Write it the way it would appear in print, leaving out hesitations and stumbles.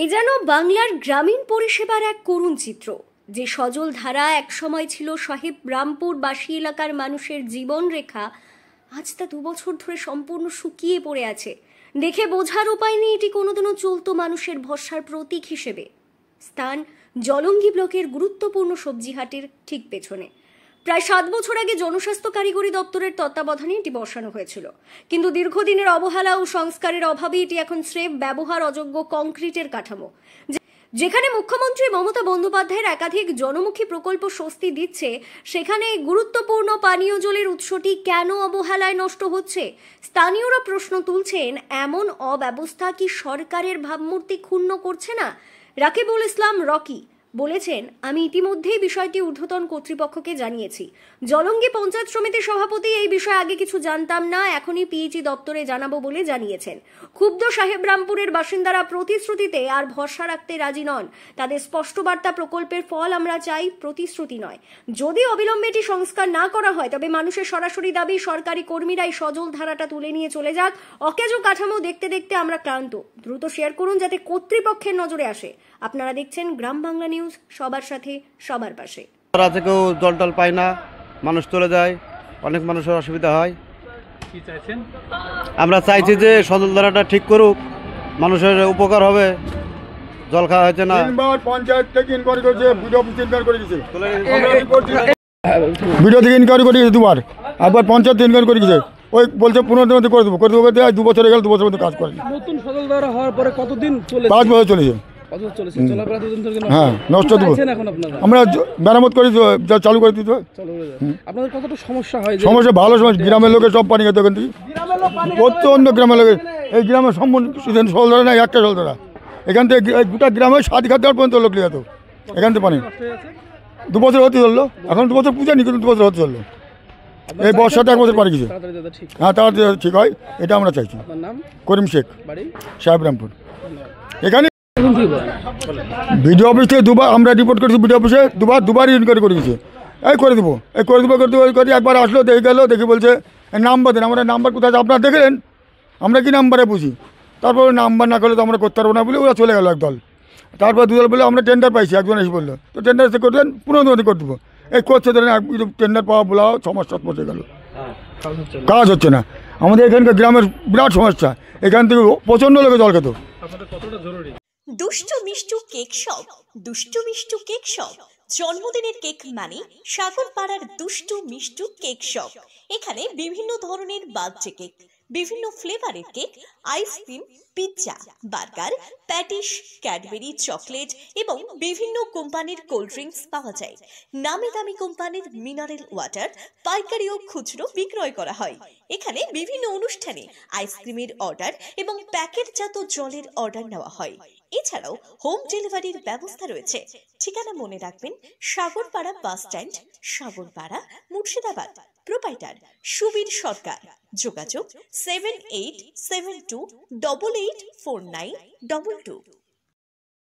এ যেন বাংলার গ্রামীণ পরিষেবার এক করুণ চিত্র। যে সজল ধারা একসময় ছিল সাহেবরামপুর বাসী এলাকার মানুষের জীবন রেখা, আজ তা 2 বছর ধরে সম্পূর্ণ শুকিয়ে পড়ে আছে। দেখে বোঝার উপায় নেই এটি কোনোদিনও চলতো মানুষের ভরসার প্রতীক হিসেবে। স্থান জলঙ্গি ব্লকের গুরুত্বপূর্ণ সবজিহাটের ঠিক পেছনে। প্রায় 7 বছর আগে জনস্বাস্থ্য কারিগরি দপ্তরের তত্ত্বাবধানে এটি বসানো হয়েছিল, কিন্তু দীর্ঘদিনের অবহেলা ও সংস্কারের অভাবে এটি এখন স্রেফ ব্যবহার অযোগ্য কংক্রিটের কাঠামো। যেখানে মুখ্যমন্ত্রী মমতা বন্দ্যোপাধ্যায়ের একাধিক জনমুখী প্রকল্প স্বস্তি দিচ্ছে, সেখানে এই গুরুত্বপূর্ণ পানীয় জলের উৎসটি কেন অবহেলায় নষ্ট হচ্ছে? স্থানীয়রা প্রশ্ন তুলছেন, এমন অব্যবস্থা কি সরকারের ভাবমূর্তি ক্ষুণ্ণ করছে না? রাকিবুল ইসলাম রকি বলেছেন, আমি ইতিমধ্যেই বিষয়টি ঊর্ধ্বতন কর্তৃপক্ষকে জানিয়েছি। জলঙ্গি পঞ্চায়েত সমিতির সভাপতি এই বিষয়ে আগে কিছু জানতাম না, এখনই পিএইচই দপ্তরে জানাবো বলে জানিয়েছেন। ক্ষুব্ধ সাহেবরামপুরের বাসিন্দারা প্রতিশ্রুতিতে আর ভরসা রাখতে রাজি নন। তাদের স্পষ্ট বার্তা, প্রকল্পের ফল আমরা চাই, প্রতিশ্রুতি নয়। যদি অবিলম্বে এটি সংস্কার না করা হয়, তবে মানুষের সরাসরি দাবি সরকারি কর্মীরাই সজল ধারাটা তুলে নিয়ে চলে যাক। অকেজো কাঠামো দেখতে দেখতে আমরা ক্লান্ত। দ্রুত শেয়ার করুন যাতে কর্তৃপক্ষের নজরে আসে। আপনারা দেখছেন গ্রাম বাংলা নিউজ, সবার সাথে সবার পাশে। রাতে কেউ জল টল পায় না, মানুষ চলে যায়, অনেক মানুষের অসুবিধা হয়। কি চাইছেন? আমরা চাইছি যে সজল ধারাটা ঠিক করুক, মানুষের উপকার হবে। জল খাওয়া হচ্ছে না। তিনবার পঞ্চায়েত থেকে ইনকোয়ারি করেছে, ভিডিও অফিস ইনকোয়ারি করে গেছে, ভিডিও থেকে ইনকোয়ারি করে গেছে দুবার, একবার পঞ্চায়েত ইনকোয়ারি করে গেছে। ওই বলছে 15 দিনের মধ্যে করে দেবো 2 বছর হয়ে গেল, 2 বছরের মধ্যে কাজ করেনি। নতুন সজল ধারা হওয়ার পরে কতদিন চলে? 5 বছর চলেছে। হ্যাঁ, নষ্ট দেবো। আমরা মেরামত করি, চালু করে দিতে হয়। আপনাদের কতটা সমস্যা হয়? সমস্যা ভালো সমস্যা, গ্রামের লোকের সব পানি খেতে ওখান থেকে, প্রত্যন্ত গ্রামের লোকের। এই গ্রামের সম্পূর্ণ সজল ধারা নাই, একটা সজল ধারা। এখান থেকে গোটা গ্রামে 7 ঘাট দেওয়ার পর্যন্ত লোক লিয়ে যেত এখান থেকে পানি। 2 বছর হতে চললো, এখন 2 বছর পূজা নি, কিন্তু 2 বছর হতে চললো। এই বর্ষাতে 1 বছর পানি গেছে। হ্যাঁ, তাড়াতাড়ি ঠিক হয়, এটা আমরা চাইছি। করিম শেখ, সাহেবরামপুর। এখানে ভিডিও অফিস থেকে দুবার আমরা রিপোর্ট করেছি, ভিডিও অফিসে দুবার ইনকোয়ারি করে গেছে। এই করে দেবো, এই করে দেবো করে একবার আসলো, দেখে গেলো, দেখে বলছে নাম্বার দেন। আমরা নাম্বার কোথায় আপনারা দেখলেন? আমরা কি নাম্বারে বুঝি? তারপরে নাম্বার না করলে তো আমরা করতে পারবো না বলে ওরা চলে গেলো একদল। তারপর দুদল বলে আমরা টেন্ডার পাইছি, একজন এসে বললো, তো টেন্ডার এসে করে দেন, 15 দিন করে দেবো। এই করছে ধরেন, টেন্ডার পাওয়া বলা সমস্যা পড়ে গেল, কাজ হচ্ছে না। আমাদের এখানকার গ্রামের বিরাট সমস্যা, এখান থেকে প্রচণ্ড লোকে জল খেত। দুষ্টু মিষ্টু কেক শপ, দুষ্টু মিষ্টু কেক শপ। জন্মদিনের কেক মানে সাগরপাড়ার দুষ্টু মিষ্টু কেক শপ। এখানে বিভিন্ন ধরনের বার্থডে কেক, বিভিন্ন ফ্লেভারের cake, ice cream, pizza, burger, patties, Cadbury, chocolate এবং বিভিন্ন কোম্পানির কোল্ড ড্রিঙ্কস পাওয়া যায়। নামি দামি কোম্পানির মিনারেল ওয়াটার পাইকারি ও খুচরো বিক্রয় করা হয়। এখানে বিভিন্ন অনুষ্ঠানে আইসক্রিমের অর্ডার এবং প্যাকেটজাত জলের অর্ডার নেওয়া হয়। এছাড়াও হোম ডেলিভারির ব্যবস্থা রয়েছে। ঠিকানা মনে রাখবেন, Sagarpara bus stand, Sagarpara, Murshidabad. Proprietor Subir Sarkar. যোগাযোগ 7872884922।